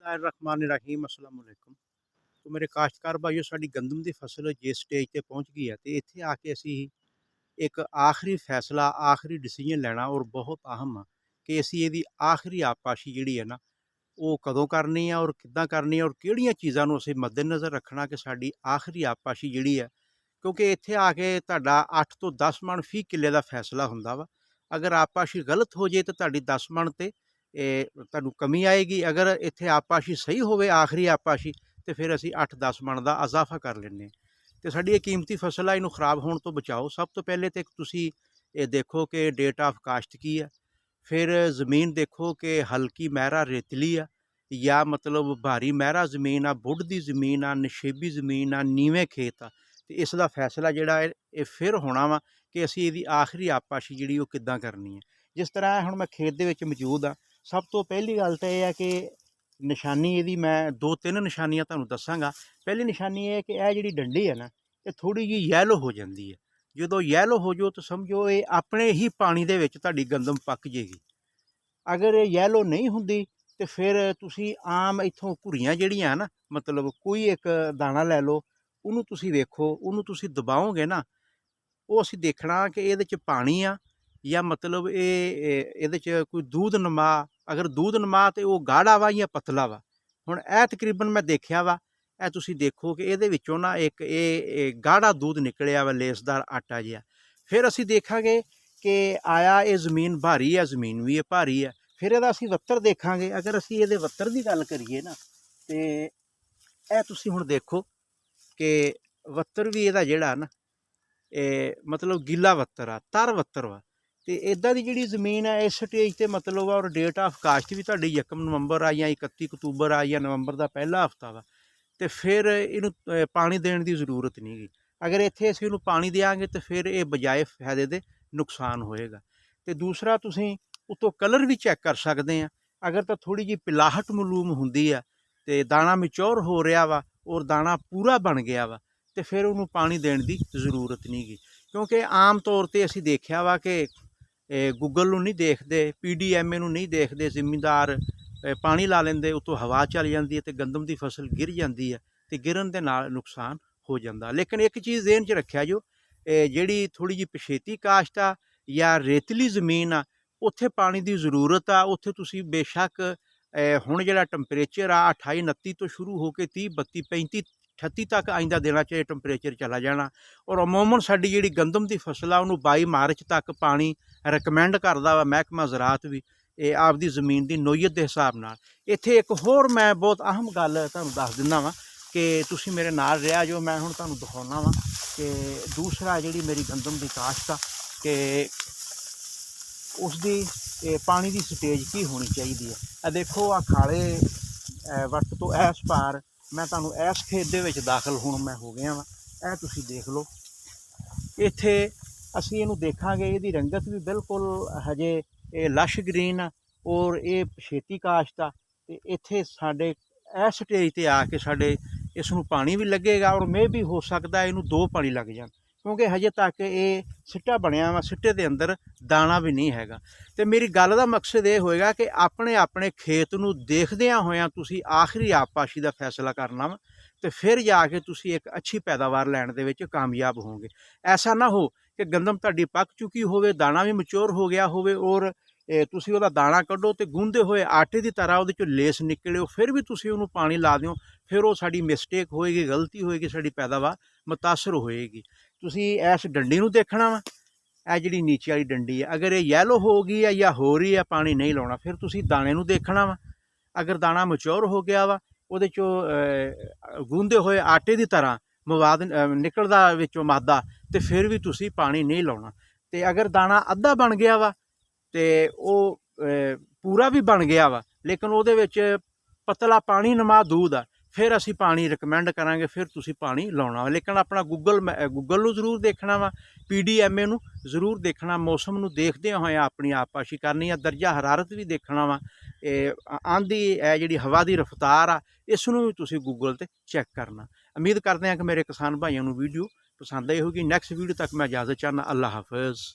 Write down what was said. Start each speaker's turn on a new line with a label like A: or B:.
A: बिस्मिल्लाहिर्रहमानिर्रहीम अस्सलाम वालेकुम। तो मेरे काश्तकार भाइयों, साडी गंदम की फसल जिस स्टेज ते पहुँच गई है तो इत्थे आके असी एक आखिरी फैसला आखिरी डिसीजन लेना और बहुत अहम आ कि असी इहदी आखिरी आबपाशी जिहड़ी है ना वो कदों करनी है और किद्दां करनी है और किहड़ियां चीज़ां नूं असीं मद्देनज़र रखना कि साडी आखिरी आबपाशी जिहड़ी है, क्योंकि इत्थे आके तुहाडा 8 ਤੋਂ 10 मण फी किले का फैसला हुंदा वा। अगर आबपाशी गलत हो जाए तो तुहाडी 10 मण ते तुहानूं कमी आएगी, अगर इत्थे आबपाशी सही होवे आखिरी आबपाशी तो फिर असीं 8-10 मण का इजाफा कर लैंदे। तो साडी ये कीमती फसल है, इनू खराब होने तो बचाओ। सब तो पहले तो तुसी ये देखो कि डेट ऑफ काश्त की है, फिर ज़मीन देखो कि हल्की महरा रेतली आ या मतलब भारी महरा ज़मीन आ, बुढ़ दी ज़मीन आ, नशेबी ज़मीन आ, नीवें खेत आ। तो इसका फैसला जिहड़ा है ये फिर होना वा कि असीं इहदी आखिरी आबपाशी जिहड़ी वो किद्दां करनी है। जिस तरह हुण मैं खेत दे विच मौजूद आ, सब तो पहली गल तो यह है कि निशानी इहदी मैं 2-3 निशानियां तुहानूं दस्सांगा। पहली निशानी ये है कि यह जिहड़ी डंडी है ना ये थोड़ी जी येलो हो जाती है। जो येलो हो जाओ तो समझो ये अपने ही पानी दे विच तुहाडी गंदम पक जाएगी। अगर ये येलो नहीं हुंदी तो फिर तुसी आम इत्थों घुरियां जिहड़ियां ना, मतलब कोई एक दाना लै लो, उहनूं तुसी वेखो, उहनूं तुसी दबाओगे ना, वो असीं देखना कि इहदे च पानी आ या मतलब इहदे च कोई दूध नमा। अगर दूध नमा तो वो गाढ़ा वा या पतला वा। हुण तकरीबन मैं देखिया वा, तुसी देखो कि इहदे विचों ना एक गाढ़ा दूध निकलिया वा, लेसदार आटा जिहा। फिर असीं देखांगे कि आया ये ज़मीन भारी है, ज़मीन भी ये भारी है। फिर इहदा असीं वत्तर देखांगे। अगर असीं इहदे वत्तर की गल करिए ना तो तुसी हुण देखो कि वत्तर भी इहदा जिहड़ा ना मतलब गीला वत्तर आ, तर वत्तर वा। तो इदां दी जिहड़ी ज़मीन है इस स्टेज ते मतलब और डेट ऑफ काश्त भी तुहाडी 1 नवंबर आ या 31 अक्तूबर आ या नवंबर का पहला हफ्ता वा, तो फिर इनू पानी देने की जरूरत नहीं गी। अगर इत्थे असीं इनू पानी देंगे तो फिर ये बजाए फायदे दे नुकसान होएगा। तो दूसरा तुसीं उत्तों कलर भी चैक कर सकते हैं। अगर तो थोड़ी जी पिलाहट मालूम हुंदी है तो दाना मिच्योर हो रहा वा और दाना पूरा बन गया वा, तो फिर उन्होंने पानी देने की जरूरत नहीं गी। क्योंकि आम तौर पर असीं देखिया वा कि गूगल नूं नहीं देखते, PDMA नूं नहीं देखते, जिमींदार पानी ला लेंदे, उत्तों हवा चल जाती है तो गंदम की फसल गिर जाती है, तो गिरन दे नाल नुकसान हो जाता। लेकिन एक चीज़ ज़हन च रखिया जो जिहड़ी थोड़ी जी पछेती काश्त आ या रेतली ज़मीन आ, उत्थे पानी की जरूरत आ। उत्थे तुसीं बेशक हुण जिहड़ा टंपरेचर आ 28-29 तो शुरू हो के 30-32-33-38 तक आइंदा दिनां च टंपरेचर चला जाना। और अमूमन साडी जिहड़ी गंदम की फसल आ उहनूं 22 मार्च तक पानी रिकमेंड करदा वा महकमा ज़राअत भी आपदी ज़मीन की नोईयत के हिसाब नाल। इत्थे एक होर मैं बहुत अहम गल तुहानूं दस दिंदा वां कि तुसीं मेरे नाल रहिया जो। मैं हुण तुहानूं दिखाउणा वां कि दूसरा जिहड़ी मेरी गंदम की काश्त आ कि उसकी पानी की स्टेज की होनी चाहिए है। देखो आ खाले वट तो इस पार मैं तुहानूं इस खेत दे विच दाखिल हुण मैं हो गया वा। तुसीं देख लो इत्थे असीं इहनूं देखांगे, इहदी रंगत भी बिल्कुल हजे लश ग्रीन आ और ये पछेती काश्त आ। ते इत्थे साडे इस स्टेज ते आके साडे इसनूं पानी भी लगेगा और मे भी हो सकता है इनू 2 पानी लग जाण, क्योंकि हजे तक ये सिट्टा बनिया वा, सिट्टे के अंदर दाना भी नहीं हैगा। तो मेरी गल का मकसद ये होएगा कि अपने अपने खेत नूं देखदियां होइयां तुसीं आखिरी आबपाशी का फैसला करना वा, तो फिर जाके तुसीं एक अच्छी पैदावार लैण दे विच कामयाब होवोगे। ऐसा ना हो कि गंदम तुहाडी पक चुकी होवे, दाना भी मच्योर हो गया होवे और तुसीं उहदा दाना कड्ढो तो गूंदे होए आटे की तरह उहदे चों लेस निकले, फिर भी तुसीं उहनूं पानी ला दिओ, फिर वो साडी मिसटेक होएगी, गलती होएगी, साडी पैदावार मुतासर होएगी। तुसीं इस डंडी नूं देखना वा, ਇਹ ਜਿਹੜੀ नीचे वाली डंडी है, अगर ये येलो हो गई है या हो रही है पानी नहीं लाना, फिर तुसीं दाने नूं देखना वा। अगर दाना मच्योर हो गया वा, उहदे चों गूंदे होए आटे की तरह मवाद निकलदा विचों मादा, तो फिर भी तुसीं पानी नहीं लाना। तो अगर दाना अद्धा बन गया वा तो वो पूरा भी बन गया वा लेकिन उहदे विच पतला पानी नमा दूध आ, फिर असीं पानी रिकमेंड करांगे, फिर तुसीं पानी लाउणा वा। लेकिन अपना गूगल नूं जरूर देखना वा, PDMA नूं जरूर देखना, मौसम नूं देखदिआं होइआं अपनी आबपाशी करनी आ, दर्जा हरारत भी देखना वा, आंधी जिहड़ी हवा की रफ्तार आ इसनूं भी तुसीं गूगल ते चैक करना। उम्मीद करते हैं कि मेरे किसान भाइयों नूं वीडियो पसंद आई होगी। नैक्सट वीडियो तक मैं इजाज़त चाहना। अल्लाह हाफिज़।